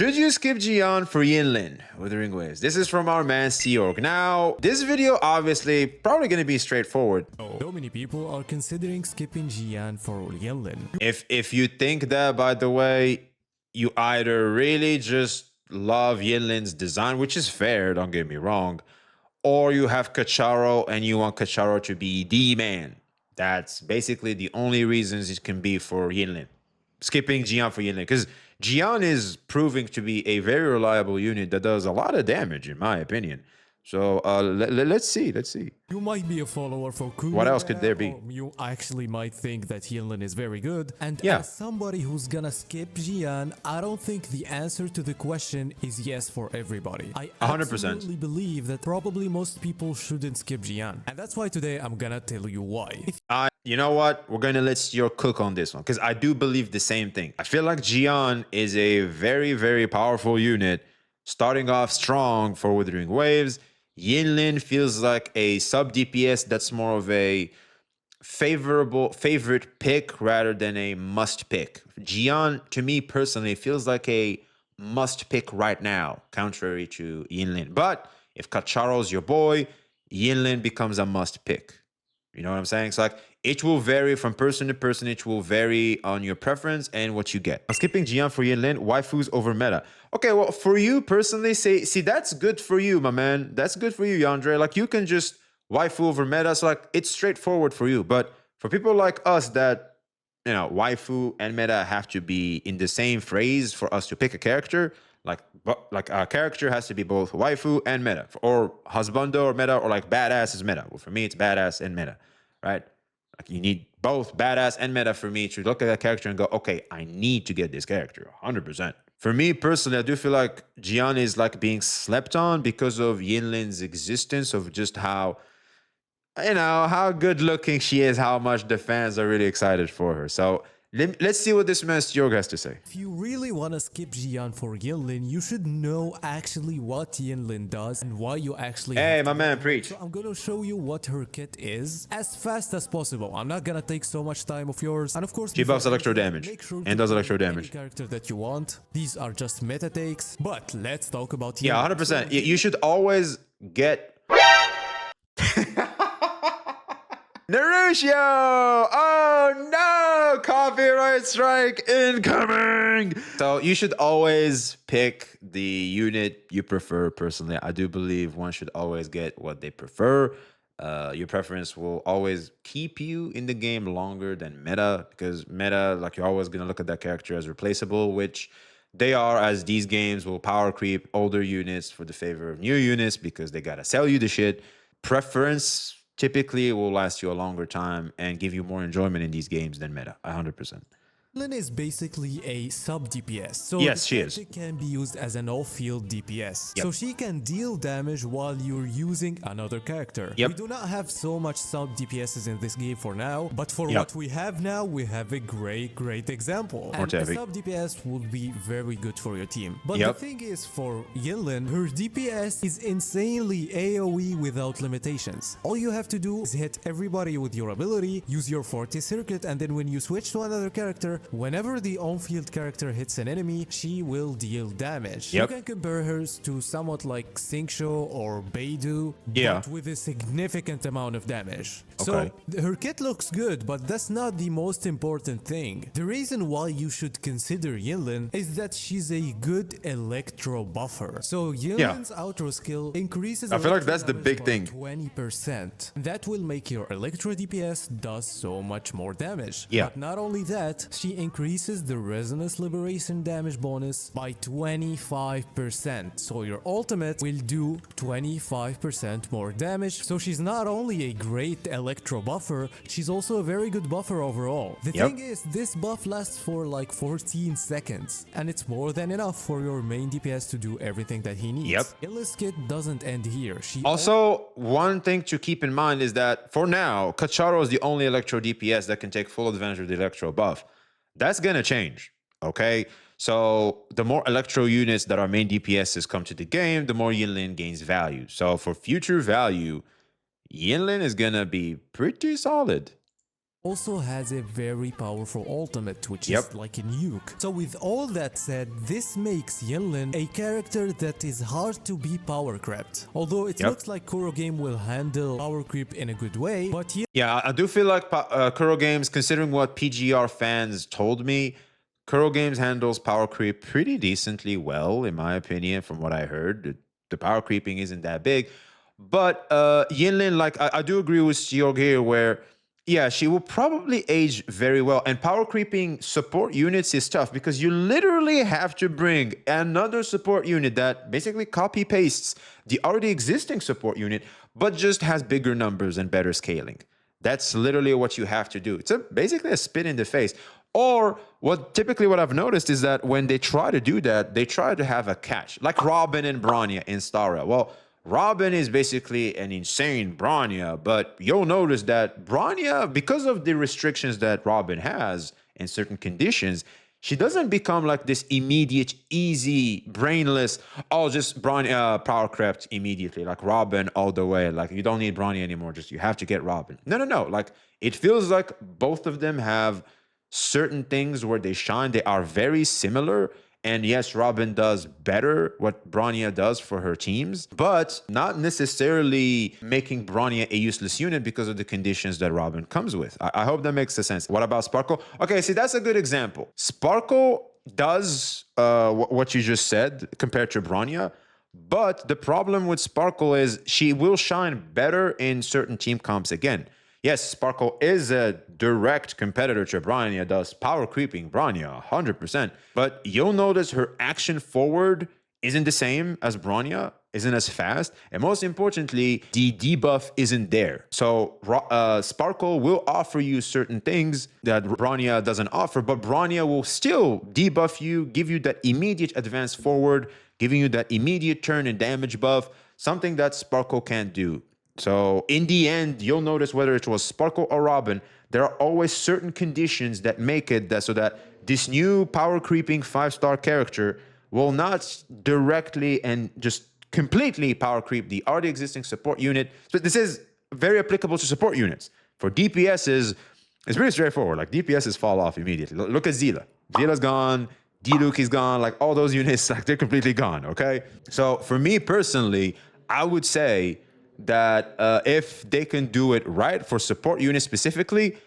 Should you skip Jiyan for Yinlin? Wuthering Waves. This is from our man Seorg. Now, this video obviously probably going to be straightforward. So many people are considering skipping Jiyan for Yinlin. If you think that, by the way, you either really just love Yinlin's design, which is fair, don't get me wrong, or you have Kacharo and you want Kacharo to be the man. That's basically the only reasons it can be for Yinlin. Skipping Jiyan for Yinlin, because Jiyan is proving to be a very reliable unit that does a lot of damage, in my opinion. So let's see. You might be a follower for Kuya. What else could there be? Or you actually might think that Yinlin is very good. And Yeah. as somebody who's gonna skip Jiyan, I don't think the answer to the question is yes for everybody. I 100%. absolutely believe that probably most people shouldn't skip Jiyan. And that's why today I'm gonna tell you why. You know what? We're going to let Seorg cook on this one because I do believe the same thing. I feel like Jiyan is a very, very powerful unit starting off strong for Wuthering Waves. Yinlin feels like a sub DPS that's more of a favorite pick rather than a must pick. Jiyan, to me personally, feels like a must pick right now, contrary to Yinlin. But if Kacharo's your boy, Yinlin becomes a must pick. You know what I'm saying? So like it will vary from person to person. It will vary on your preference and what you get. I'm skipping Jiyan for Yinlin, waifus over meta. Okay, well, for you personally, see, that's good for you, my man. That's good for you, Yandre. Like you can just waifu over meta. So like it's straightforward for you. But for people like us that, you know, waifu and meta have to be in the same phrase for us to pick a character. Like a character has to be both waifu and meta, or husbando or meta, or like badass is meta. Well, for me, it's badass and meta, right? Like you need both badass and meta for me to look at that character and go, okay, I need to get this character 100%. For me personally, I do feel like Jiyan is like being slept on because of Yinlin's existence, of just how, you know, how good looking she is, how much the fans are really excited for her. So let's see what this man Seorg has to say. If you really want to skip Jiyan for Yinlin, you should know actually what Yinlin does and why you actually Hey, my man, preach. So I'm gonna show you what her kit is as fast as possible. I'm not gonna take so much time of yours. And of course, She buffs electro damage make sure and to does pick electro any damage. character that you want. These are just meta takes, but let's talk about Yinlin. Yeah, 100%. You should always get Narusio! Oh no! Copyright strike incoming! So you should always pick the unit you prefer personally. I do believe one should always get what they prefer. Your preference will always keep you in the game longer than meta, because meta, like you're always going to look at that character as replaceable, which they are, as these games will power creep older units for the favor of new units because they got to sell you the shit. Preference typically will last you a longer time and give you more enjoyment in these games than meta, 100%. Yinlin is basically a sub DPS, so Yes, the she is. character can be used as an off-field DPS. Yep. So she can deal damage while you're using another character. Yep. We do not have so much sub DPSs in this game for now, but for Yep. what we have now, we have a great example. And Mortavi. a sub DPS will be very good for your team. But Yep. the thing is, for Yinlin, her DPS is insanely AoE without limitations. All you have to do is hit everybody with your ability, use your Forte Circuit, and then when you switch to another character, whenever the on-field character hits an enemy, she will deal damage. Yep. You can compare her to somewhat like Xingqiu or Beidou, Yeah. but with a significant amount of damage. Okay. So her kit looks good, but that's not the most important thing. The reason why you should consider Yinlin is that she's a good electro buffer. So Yinlin's outro skill increases I feel like electro that's the damage big by thing. 20%. That will make your electro DPS does so much more damage. Yeah. But not only that, she increases the resonance liberation damage bonus by 25%. So your ultimate will do 25% more damage. So she's not only a great electro buffer, she's also a very good buffer overall. The Yep. thing is, this buff lasts for like 14 seconds, and it's more than enough for your main DPS to do everything that he needs. Yep. Illis kit doesn't end here. She Also, one thing to keep in mind is that for now, Kacharo is the only electro DPS that can take full advantage of the electro buff. That's gonna change, okay? So the more electro units that are main DPSs come to the game, the more Yinlin gains value. So for future value, Yinlin is gonna be pretty solid. also has a very powerful ultimate, which Yep. is like a nuke. So with all that said, this makes Yinlin a character that is hard to be power crept. Although it Yep. looks like Kuro Game will handle power creep in a good way, but Yeah, I do feel like Kuro Games, considering what PGR fans told me, Kuro Games handles power creep pretty decently well, in my opinion, from what I heard. The power creeping isn't that big. But Yinlin, like, I do agree with Georg here, where, yeah, she will probably age very well. And power creeping support units is tough because you literally have to bring another support unit that basically copy pastes the already existing support unit, but just has bigger numbers and better scaling. That's literally what you have to do. It's basically a spit in the face. Or what I've noticed is that when they try to do that, they try to have a catch, like Robin and Bronya in Staria. Well, Robin is basically an insane Bronya, but you'll notice that Bronya, because of the restrictions that Robin has in certain conditions, she doesn't become like this immediate, easy, brainless, oh, just Bronya power crept immediately, like Robin all the way. Like, you don't need Bronya anymore, just you have to get Robin. No. Like, it feels like both of them have certain things where they shine. They are very similar. And yes, Robin does better what Bronya does for her teams, but not necessarily making Bronya a useless unit because of the conditions that Robin comes with. I hope that makes sense. What about Sparkle? Okay, see, that's a good example. Sparkle does what you just said compared to Bronya, but the problem with Sparkle is she will shine better in certain team comps again. Yes, Sparkle is a direct competitor to Bronya, does power creeping Bronya 100%. But you'll notice her action forward isn't the same as Bronya, isn't as fast. And most importantly, the debuff isn't there. So Sparkle will offer you certain things that Bronya doesn't offer, but Bronya will still debuff you, give you that immediate advance forward, giving you that immediate turn and damage buff, something that Sparkle can't do. So in the end, you'll notice whether it was Sparkle or Robin, there are always certain conditions that make it that so that this new power creeping 5-star character will not directly and just completely power creep the already existing support unit. So this is very applicable to support units. For DPSs, it's pretty straightforward. Like, DPSs fall off immediately. Look at Zila. Zila's gone. Diluc is gone. Like, all those units, like, they're completely gone, okay? So for me personally, I would say that if they can do it right for support units specifically,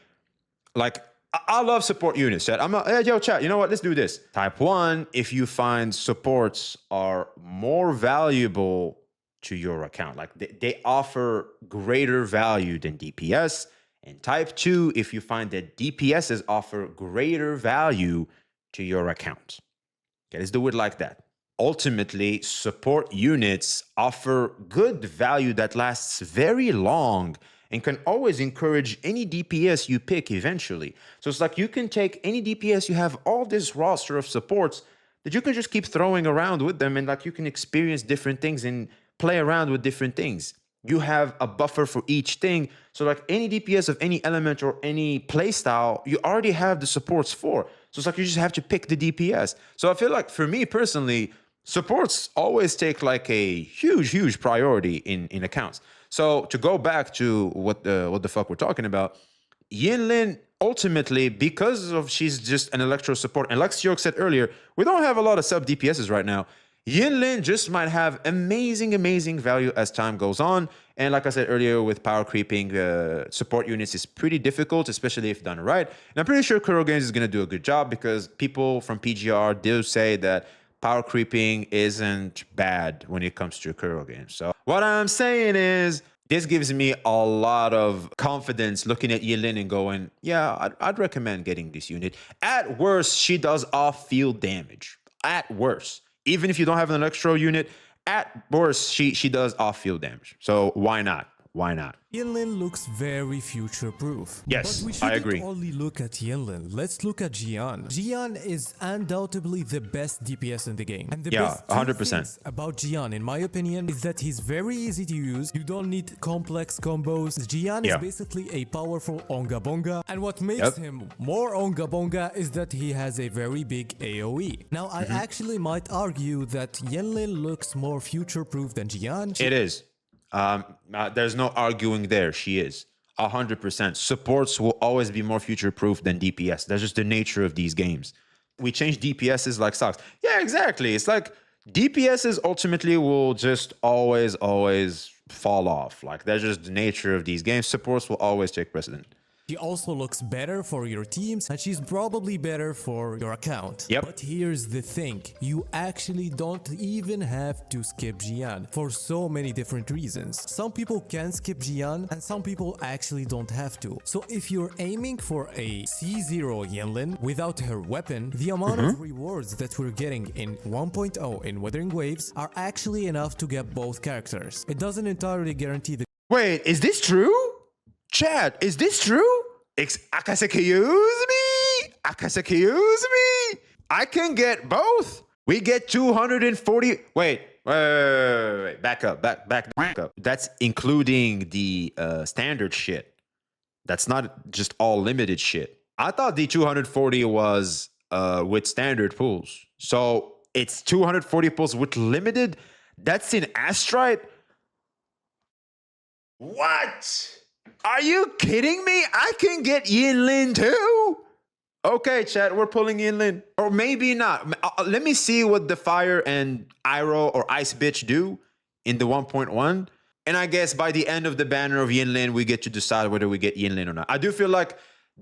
like, I love support units, chat. Yo, chat, you know what? Let's do this. Type 1, if you find supports are more valuable to your account, like they offer greater value than DPS. And type 2, if you find that DPSs offer greater value to your account. Okay, let's do it like that. Ultimately, support units offer good value that lasts very long and can always encourage any DPS you pick eventually. So it's like you can take any DPS, you have all this roster of supports that you can just keep throwing around with them, and like you can experience different things and play around with different things. You have a buffer for each thing. So like any DPS of any element or any playstyle, you already have the supports for. So it's like you just have to pick the DPS. So I feel like for me personally, supports always take like a huge priority in accounts. So to go back to what the fuck we're talking about, Yinlin ultimately, because of she's just an electro support, and like Xiok said earlier, we don't have a lot of sub DPSs right now. Yinlin just might have amazing value as time goes on. And like I said earlier, with power creeping, support units is pretty difficult, especially if done right. And I'm pretty sure Kuro Games is going to do a good job because people from PGR do say that power creeping isn't bad when it comes to Kuro Games. So what I'm saying is, this gives me a lot of confidence looking at Yinlin and going, yeah, I'd recommend getting this unit. At worst, she does off-field damage. At worst. Even if you don't have an electro unit, at worst, she does off-field damage. So why not? Why not? Yinlin looks very future-proof. Yes, but we I shouldn't agree. only look at Yinlin. Let's look at Jiyan. Jiyan is undoubtedly the best DPS in the game. And the best 100%. things about Jiyan, in my opinion, is that he's very easy to use. You don't need complex combos. Jiyan is basically a powerful Onga Bonga. And what makes him more Onga Bonga is that he has a very big AoE. Now, I actually might argue that Yinlin looks more future-proof than Jiyan. It is. There's no arguing there. She is. 100%. Supports will always be more future proof than DPS. That's just the nature of these games. We change DPSs like socks. Yeah, exactly. It's like DPSs ultimately will just always fall off. Like that's just the nature of these games. Supports will always take precedent. She also looks better for your teams, and she's probably better for your account. Yep. But here's the thing, you actually don't even have to skip Jiyan for so many different reasons. Some people can skip Jiyan, and some people actually don't have to. So if you're aiming for a C0 Yinlin without her weapon, the amount of rewards that we're getting in 1.0 in Wuthering Waves are actually enough to get both characters. It doesn't entirely guarantee the Wait, is this true? Chat, is this true? Excuse me? Excuse me? I can get both. We get 240. Wait. Back up. That's including the standard shit. That's not just all limited shit. I thought the 240 was with standard pools. So it's 240 pools with limited. That's in Astrite. What? Are you kidding me? I can get Yinlin too? Okay, chat, we're pulling Yinlin. Or maybe not. Let me see what the fire and Iroh or Ice Bitch do in the 1.1. And I guess by the end of the banner of Yinlin, we get to decide whether we get Yinlin or not. I do feel like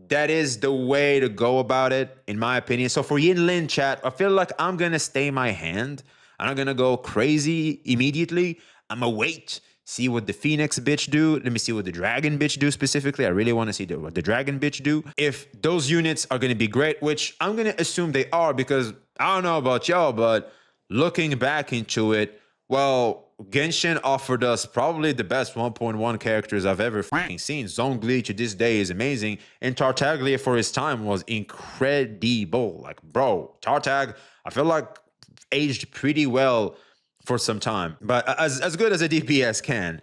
that is the way to go about it, in my opinion. So for Yinlin, chat, I feel like I'm going to stay my hand. I'm not going to go crazy immediately. I'm going to wait. See what the Phoenix bitch do. Let me see what the Dragon bitch do specifically. I really want to see what the Dragon bitch do. If those units are going to be great, which I'm going to assume they are because I don't know about y'all, but looking back into it, well, Genshin offered us probably the best 1.1 characters I've ever seen. Zhongli to this day is amazing. And Tartaglia for his time was incredible. Like, bro, Tartag, I feel like aged pretty well for some time, but as good as a DPS can.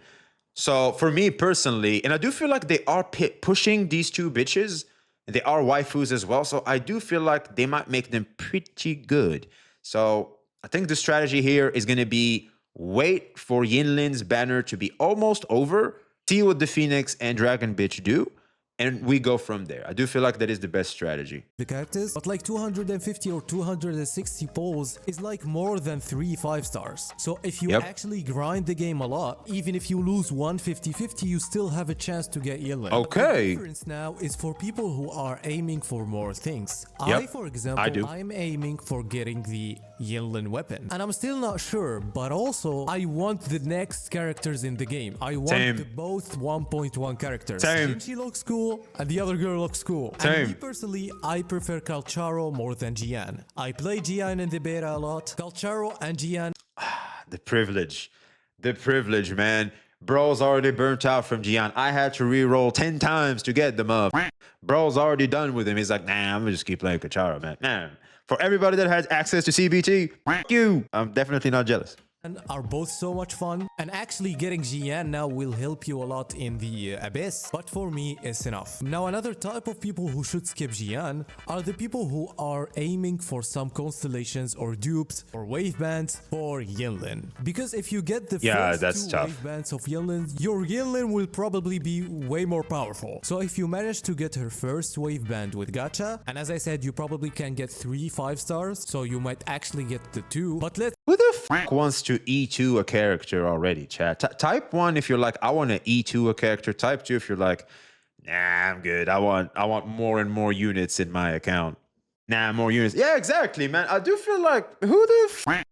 So for me personally, and I do feel like they are pushing these two bitches, and they are waifus as well, so I do feel like they might make them pretty good. So I think the strategy here is going to be wait for Yinlin's banner to be almost over, see what the Phoenix and Dragon bitch do, and we go from there. I do feel like that is the best strategy. The characters, but like 250 or 260 polls is like more than 3 5-stars. So if you actually grind the game a lot, even if you lose 150-50, you still have a chance to get Yinlin. Okay. The difference now is for people who are aiming for more things. I, for example, I'm aiming for getting the Yinlin weapon. And I'm still not sure, but also I want the next characters in the game. I want the both 1.1 characters. She looks cool and the other girl looks cool. And me personally, I prefer Calcharo more than Jiyan. I play Jiyan in the beta a lot. Calcharo and Jiyan. The privilege, man. Bro's already burnt out from Jiyan. I had to re-roll 10 times to get them up. Bro's already done with him. He's like, nah, I'm gonna just keep playing Calcharo, man. Nah. For everybody that has access to CBT, you. I'm definitely not jealous. And are both so much fun, and actually getting Jiyan now will help you a lot in the abyss, but for me it's enough. Now another type of people who should skip Jiyan are the people who are aiming for some constellations or dupes or wave bands for Yinlin, because if you get the first two wave bands of Yinlin, your Yinlin will probably be way more powerful. So if you manage to get her first wave band with gacha, and as I said, you probably can get 3 5-stars, so you might actually get the 2, but who the f wants to E2 a character already, chat? Type 1 if you're like, I want to E2 a character. Type 2 if you're like, nah, I'm good. I want more and more units in my account. Nah, more units. Yeah, exactly, man. I do feel like, who the f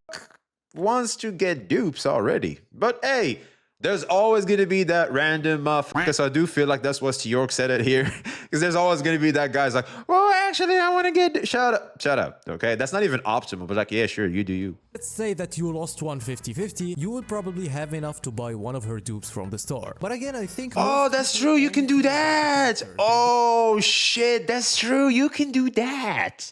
wants to get dupes already? But hey, there's always going to be that random motherfucker. So I do feel like that's what York said it here. Because there's always going to be that guy's like, well, actually, I want to get... Shut up. Okay? That's not even optimal. But like, yeah, sure, you do you. Let's say that you lost 150-50. You would probably have enough to buy one of her dupes from the store. But again, I think... Oh, that's true. You can do that. Oh, shit. That's true. You can do that.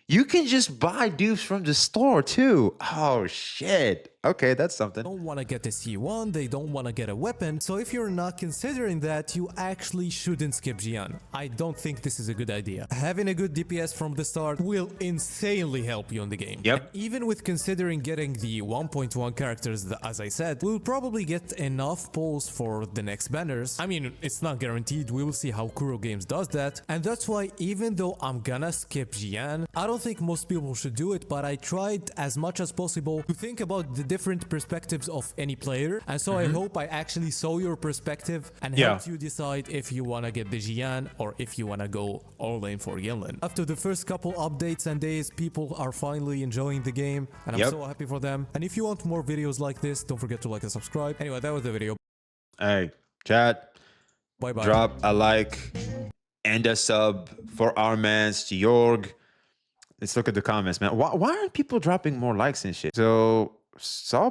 You can just buy dupes from the store, too. Oh, shit. Okay, that's something. don't want to get a C1, they don't want to get a weapon, so if you're not considering that, you actually shouldn't skip Jiyan. I don't think this is a good idea. Having a good DPS from the start will insanely help you in the game. Yep. And even with considering getting the 1.1 characters, as I said, we'll probably get enough pulls for the next banners. I mean, it's not guaranteed, we will see how Kuro Games does that, and that's why even though I'm gonna skip Jiyan, I don't think most people should do it, but I tried as much as possible to think about the different perspectives of any player, and so I hope I actually saw your perspective and helped you decide if you wanna get the Jiyan or if you wanna go all in for Yinlin. After the first couple updates and days, people are finally enjoying the game, and I'm so happy for them. And if you want more videos like this, don't forget to like and subscribe. Anyway, that was the video. Hey, chat. Bye-bye. Drop a like and a sub for our mans Georg. Let's look at the comments, man. Why aren't people dropping more likes and shit? So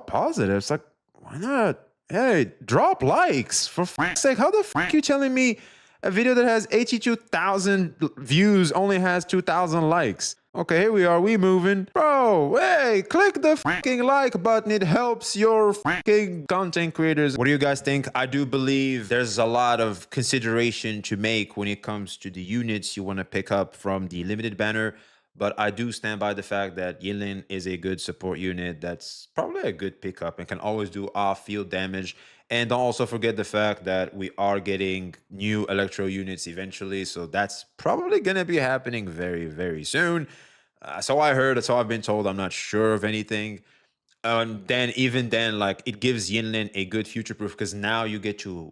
positive. It's like, why not? Hey, drop likes for fuck's sake. How the fuck are you telling me a video that has 82,000 views only has 2,000 likes? Okay, here we are. We moving. Bro, hey, click the fucking like button. It helps your fucking content creators. What do you guys think? I do believe there's a lot of consideration to make when it comes to the units you want to pick up from the limited banner. But I do stand by the fact that Yinlin is a good support unit that's probably a good pickup and can always do off-field damage. And don't also forget the fact that we are getting new Electro units eventually. So that's probably going to be happening very, very soon. So I heard, that's all I've been told. I'm not sure of anything. And then even then, like, it gives Yinlin a good future proof because now you get to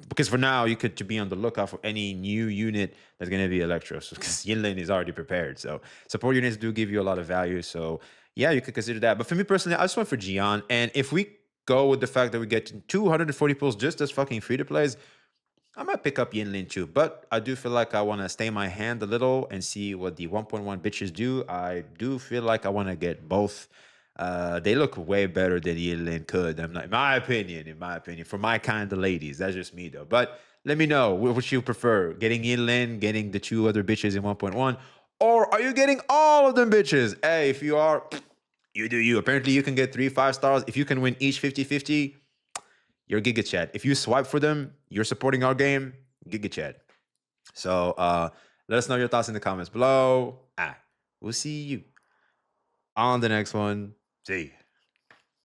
because for now you could to be on the lookout for any new unit that's going to be Electro, because Yinlin is already prepared. So support units do give you a lot of value. So yeah, you could consider that. But for me personally, I just went for Jiyan. And if we go with the fact that we get 240 pulls just as fucking free to plays, I might pick up Yinlin too, but I do feel like I want to stay my hand a little and see what the 1.1 bitches do. I do feel like I want to get both. They look way better than Yinlin could. I'm not, in my opinion, for my kind of ladies. That's just me though. But let me know what you prefer: getting Yinlin, getting the two other bitches in 1.1, or are you getting all of them bitches? Hey, if you are, you do you. Apparently, you can get 3 5-stars if you can win each 50-50. You're Giga Chat. If you swipe for them, you're supporting our game, Giga Chat. So let us know your thoughts in the comments below. We'll see you on the next one. See you.